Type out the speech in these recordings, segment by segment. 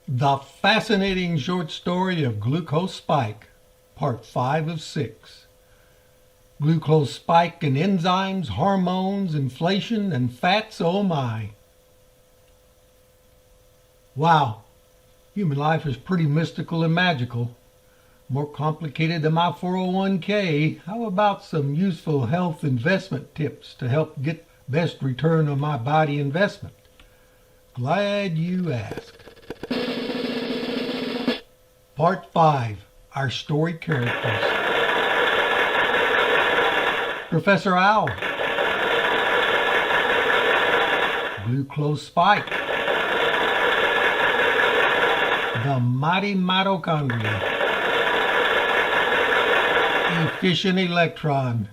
The fascinating short story of Glucose Spike, part 5 of 6. Glucose spike and enzymes, hormones, inflation, and fats, oh my. Wow, human life is pretty mystical and magical. More complicated than my 401k. How about some useful health investment tips to help get best return on my body investment? Glad you asked. Part 5, our story characters. Professor Owl, Glucose Spike, the mighty mitochondria, efficient electron.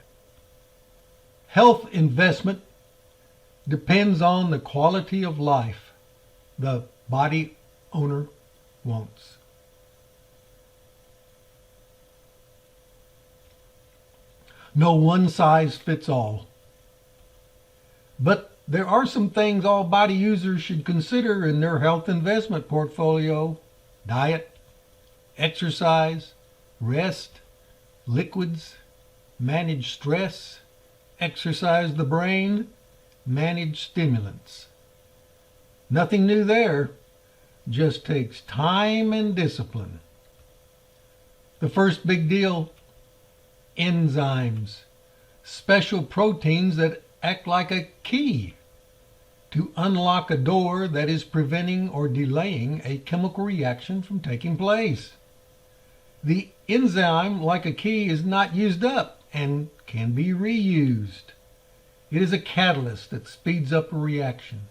Health investment depends on the quality of life the body owner wants. No one size fits all. But there are some things all body users should consider in their health investment portfolio: diet, exercise, rest, liquids, manage stress, exercise the brain, manage stimulants. Nothing new there, just takes time and discipline. The first big deal: enzymes, special proteins that act like a key to unlock a door that is preventing or delaying a chemical reaction from taking place. The enzyme, like a key, is not used up and can be reused. It is a catalyst that speeds up a reaction.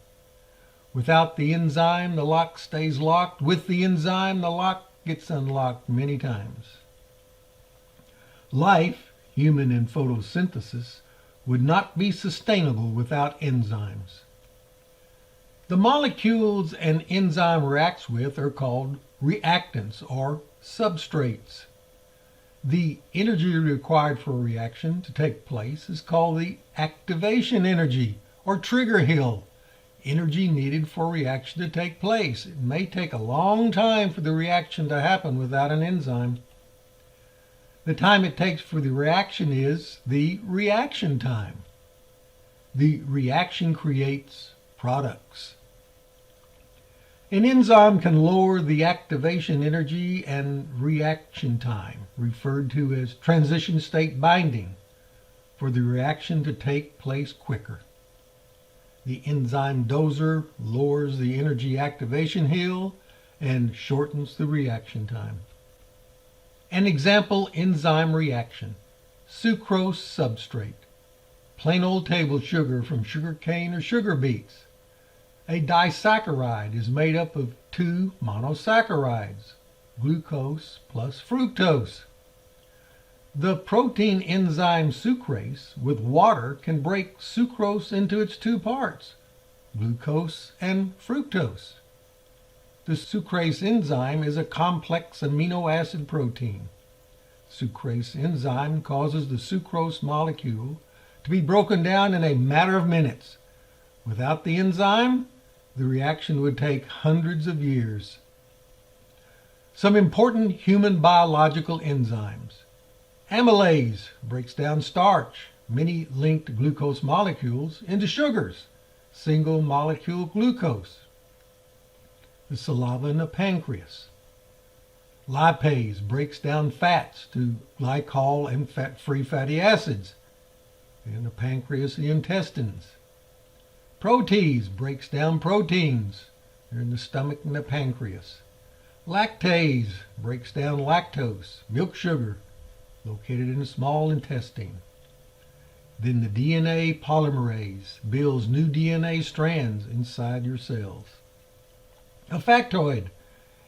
Without the enzyme, the lock stays locked. With the enzyme, the lock gets unlocked many times. Life, human in photosynthesis, would not be sustainable without enzymes. The molecules an enzyme reacts with are called reactants or substrates. The energy required for a reaction to take place is called the activation energy or trigger hill, energy needed for a reaction to take place. It may take a long time for the reaction to happen without an enzyme. The time it takes for the reaction is the reaction time. The reaction creates products. An enzyme can lower the activation energy and reaction time, referred to as transition state binding, for the reaction to take place quicker. The enzyme doser lowers the energy activation hill and shortens the reaction time. An example enzyme reaction: sucrose substrate, plain old table sugar from sugar cane or sugar beets. A disaccharide is made up of two monosaccharides, glucose plus fructose. The protein enzyme sucrase with water can break sucrose into its two parts, glucose and fructose. The sucrase enzyme is a complex amino acid protein. Sucrase enzyme causes the sucrose molecule to be broken down in a matter of minutes. Without the enzyme, the reaction would take hundreds of years. Some important human biological enzymes. Amylase breaks down starch, many linked glucose molecules, into sugars, single molecule glucose. The saliva in the pancreas. Lipase breaks down fats to glycol and fat-free fatty acids in the pancreas and the intestines. Protease breaks down proteins. They're in the stomach and the pancreas. Lactase breaks down lactose, milk sugar, located in the small intestine. Then the DNA polymerase builds new DNA strands inside your cells. A factoid: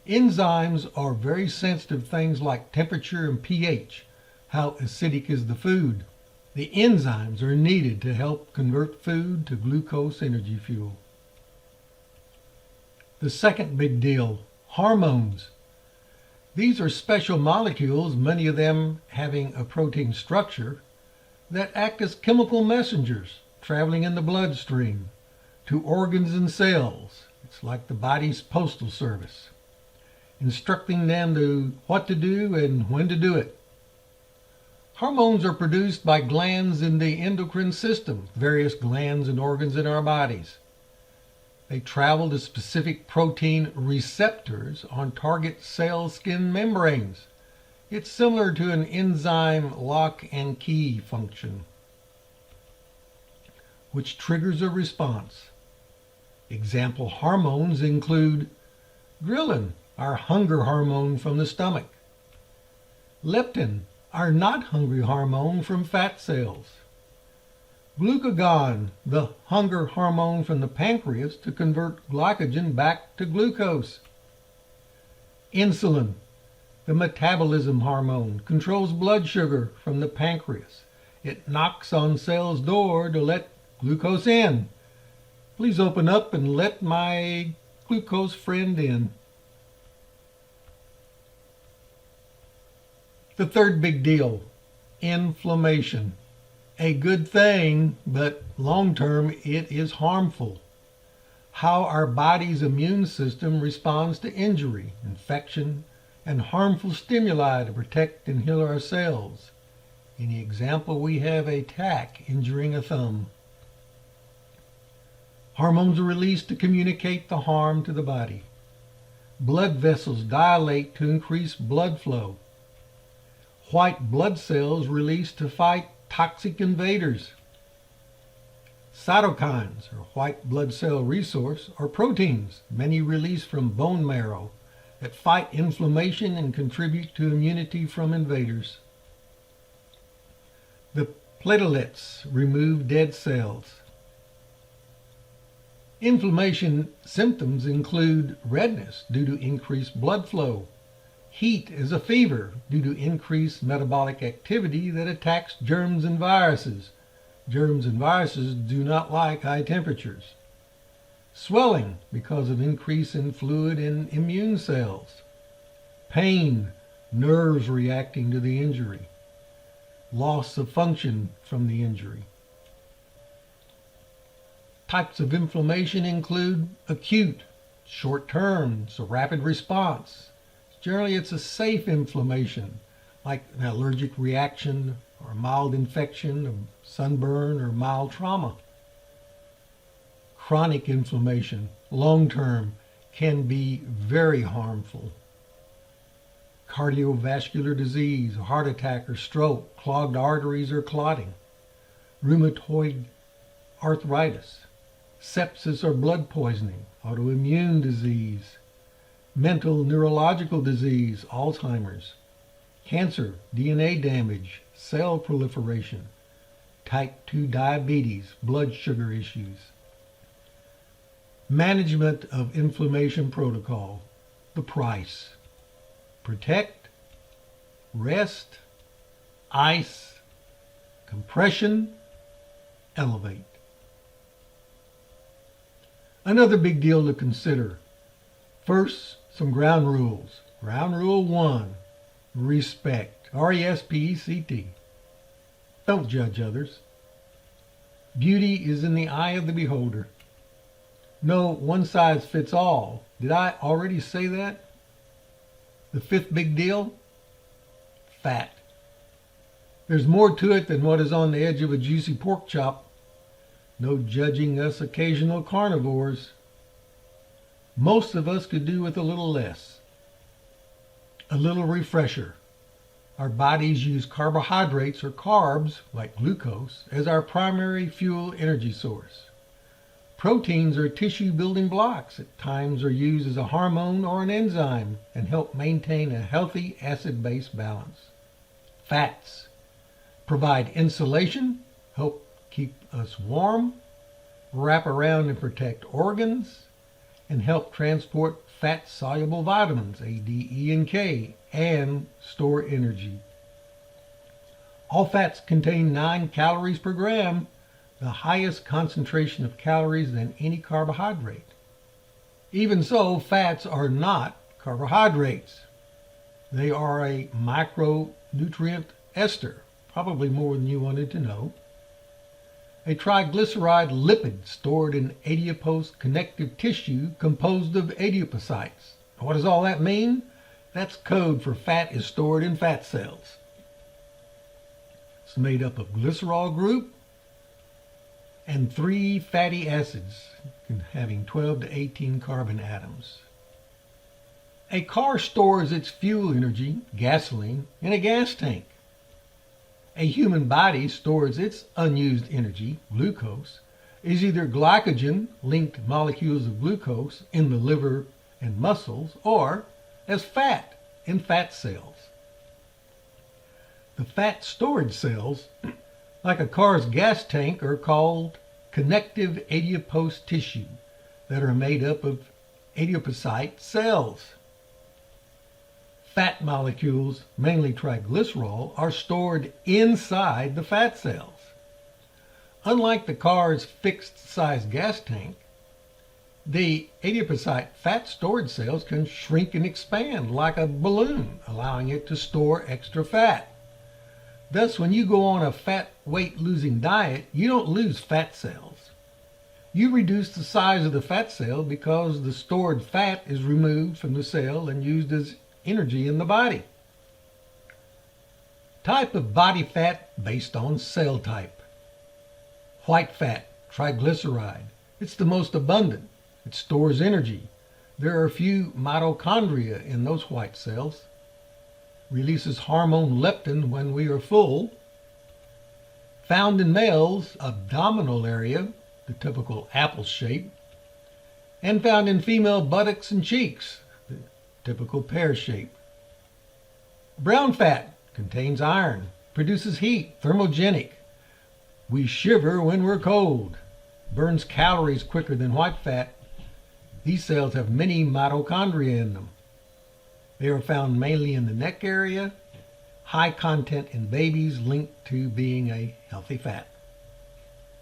enzymes are very sensitive to things like temperature and pH, how acidic is the food. The enzymes are needed to help convert food to glucose energy fuel. The second big deal: hormones. These are special molecules, many of them having a protein structure, that act as chemical messengers traveling in the bloodstream to organs and cells. It's like the body's postal service. instructing them to what to do and when to do it. Hormones are produced by glands in the endocrine system, various glands and organs in our bodies. They travel to specific protein receptors on target cell skin membranes. It's similar to an enzyme lock and key function, which triggers a response. Example hormones include ghrelin, our hunger hormone from the stomach, leptin, our not hungry hormone from fat cells, glucagon, the hunger hormone from the pancreas to convert glycogen back to glucose, insulin, the metabolism hormone, controls blood sugar from the pancreas. It knocks on cells' door to let glucose in. Please open up and let my glucose friend in. The third big deal, inflammation. A good thing, but long-term it is harmful. How our body's immune system responds to injury, infection, and harmful stimuli to protect and heal our cells. In the example, we have a tack injuring a thumb. Hormones are released to communicate the harm to the body. Blood vessels dilate to increase blood flow. White blood cells released to fight toxic invaders. Cytokines, or white blood cell resource, are proteins, many released from bone marrow, that fight inflammation and contribute to immunity from invaders. The platelets remove dead cells. Inflammation symptoms include redness due to increased blood flow, heat as a fever due to increased metabolic activity that attacks germs and viruses. Germs and viruses do not like high temperatures. Swelling because of increase in fluid in immune cells. Pain, nerves reacting to the injury. Loss of function from the injury. Types of inflammation include acute, short-term, so rapid response. Generally, it's a safe inflammation, like an allergic reaction or a mild infection, a sunburn, or mild trauma. Chronic inflammation, long-term, can be very harmful. Cardiovascular disease, heart attack or stroke, clogged arteries or clotting. Rheumatoid arthritis, sepsis or blood poisoning, autoimmune disease, mental neurological disease, Alzheimer's, cancer, DNA damage, cell proliferation, type 2 diabetes, blood sugar issues. Management of inflammation protocol, the price. Protect, rest, ice, compression, elevate. Another big deal to consider. First, some ground rules. Ground rule 1, respect. R-E-S-P-E-C-T. Don't judge others. Beauty is in the eye of the beholder. No one size fits all. Did I already say that? The fifth big deal, fat. There's more to it than what is on the edge of a juicy pork chop. No judging us occasional carnivores. Most of us could do with a little less. A little refresher. Our bodies use carbohydrates or carbs, like glucose, as our primary fuel energy source. Proteins are tissue building blocks. At times are used as a hormone or an enzyme and help maintain a healthy acid-base balance. Fats provide insulation, help keep us warm, wrap around and protect organs, and help transport fat-soluble vitamins, A, D, E, and K, and store energy. All fats contain 9 calories per gram, the highest concentration of calories than any carbohydrate. Even so, fats are not carbohydrates. They are a micronutrient ester, probably more than you wanted to know. A triglyceride lipid stored in adipose connective tissue composed of adipocytes. What does all that mean? That's code for fat is stored in fat cells. It's made up of glycerol group and 3 fatty acids having 12 to 18 carbon atoms. A car stores its fuel energy, gasoline, in a gas tank. A human body stores its unused energy, glucose, is either glycogen-linked molecules of glucose in the liver and muscles, or as fat in fat cells. The fat storage cells, like a car's gas tank, are called connective adipose tissue that are made up of adipocyte cells. Fat molecules, mainly triglycerol, are stored inside the fat cells. Unlike the car's fixed-size gas tank, the adipocyte fat storage cells can shrink and expand like a balloon, allowing it to store extra fat. Thus, when you go on a fat weight-losing diet, you don't lose fat cells. You reduce the size of the fat cell because the stored fat is removed from the cell and used as energy in the body. Type of body fat based on cell type. White fat, triglyceride. It's the most abundant. It stores energy. There are a few mitochondria in those white cells. Releases hormone leptin when we are full. Found in males, abdominal area, the typical apple shape. And found in female buttocks and cheeks, the typical pear shape. Brown fat contains iron, produces heat, thermogenic. We shiver when we're cold. Burns calories quicker than white fat. These cells have many mitochondria in them. They are found mainly in the neck area. High content in babies linked to being a healthy fat.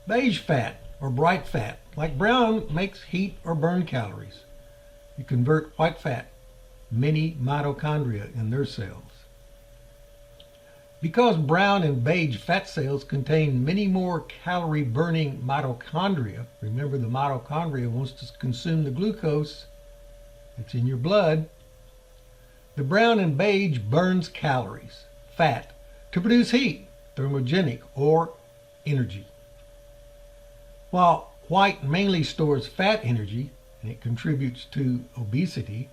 Beige fat or bright fat, like brown, makes heat or burn calories. You convert white fat, many mitochondria in their cells. Because brown and beige fat cells contain many more calorie-burning mitochondria, remember the mitochondria wants to consume the glucose that's in your blood, the brown and beige burns calories, fat, to produce heat, thermogenic, or energy. While white mainly stores fat energy, and it contributes to obesity,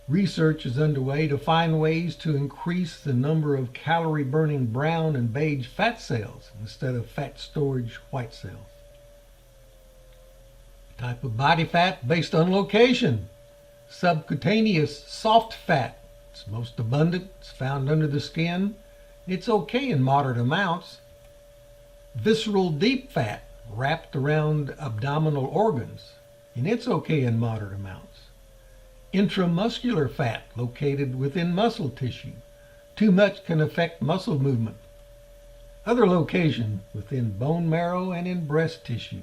research is underway to find ways to increase the number of calorie-burning brown and beige fat cells instead of fat storage white cells. Type of body fat based on location. Subcutaneous soft fat. It's most abundant. It's found under the skin. It's okay in moderate amounts. Visceral deep fat wrapped around abdominal organs, and it's okay in moderate amounts. Intramuscular fat located within muscle tissue. Too much can affect muscle movement. Other location within bone marrow and in breast tissue.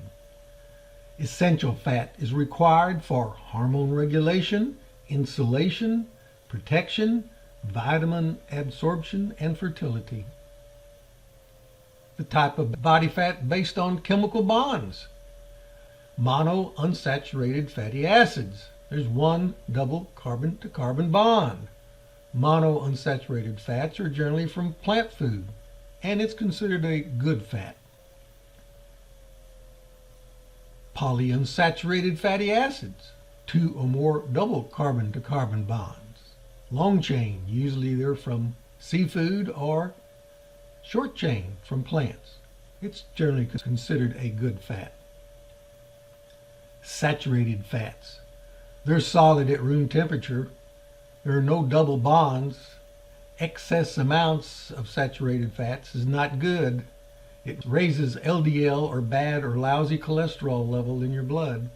Essential fat is required for hormone regulation, insulation, protection, vitamin absorption, and fertility. The type of body fat based on chemical bonds. Monounsaturated fatty acids. There's one double carbon-to-carbon bond. Monounsaturated fats are generally from plant food, and it's considered a good fat. Polyunsaturated fatty acids, 2 or more double carbon-to-carbon bonds. Long chain, usually they're from seafood, or short chain from plants. It's generally considered a good fat. Saturated fats. They're solid at room temperature. There are no double bonds. Excess amounts of saturated fats is not good. It raises LDL or bad or lousy cholesterol level in your blood.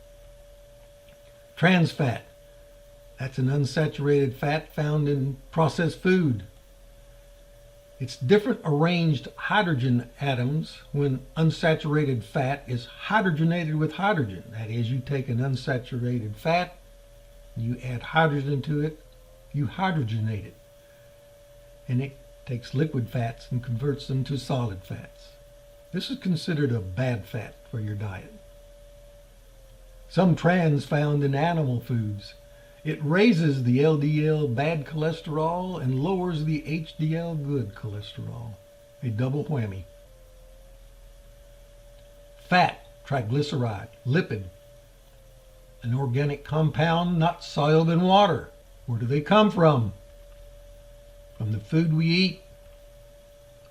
Trans fat. That's an unsaturated fat found in processed food. It's different arranged hydrogen atoms when unsaturated fat is hydrogenated with hydrogen. That is, you take an unsaturated fat, you add hydrogen to it, you hydrogenate it. And it takes liquid fats and converts them to solid fats. This is considered a bad fat for your diet. Some trans found in animal foods. It raises the LDL bad cholesterol and lowers the HDL good cholesterol. A double whammy. Fat, triglyceride, lipid, an organic compound not soluble in water. Where do they come from? From the food we eat,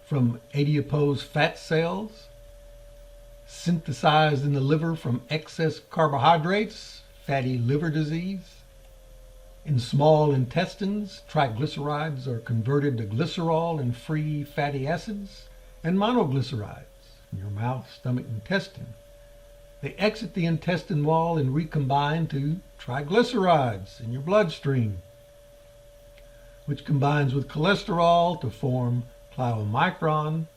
from adipose fat cells, synthesized in the liver from excess carbohydrates, fatty liver disease. In small intestines, triglycerides are converted to glycerol and free fatty acids and monoglycerides in your mouth, stomach, and intestine. They exit the intestine wall and recombine to triglycerides in your bloodstream, which combines with cholesterol to form chylomicron,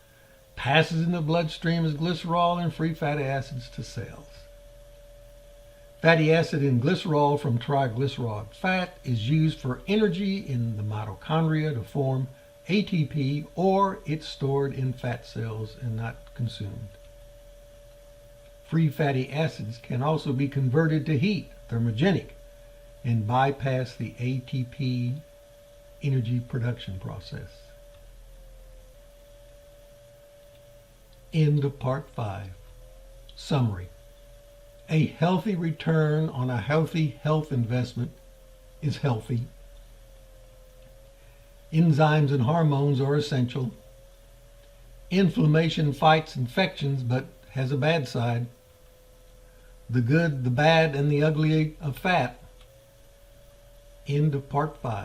passes in the bloodstream as glycerol and free fatty acids to cells. Fatty acid and glycerol from triglyceride fat is used for energy in the mitochondria to form ATP, or it's stored in fat cells and not consumed. Free fatty acids can also be converted to heat, thermogenic, and bypass the ATP energy production process. End of part 5. Summary. A healthy return on a healthy health investment is healthy. Enzymes and hormones are essential. Inflammation fights infections but has a bad side. The good, the bad, and the ugly of fat. End of part 5.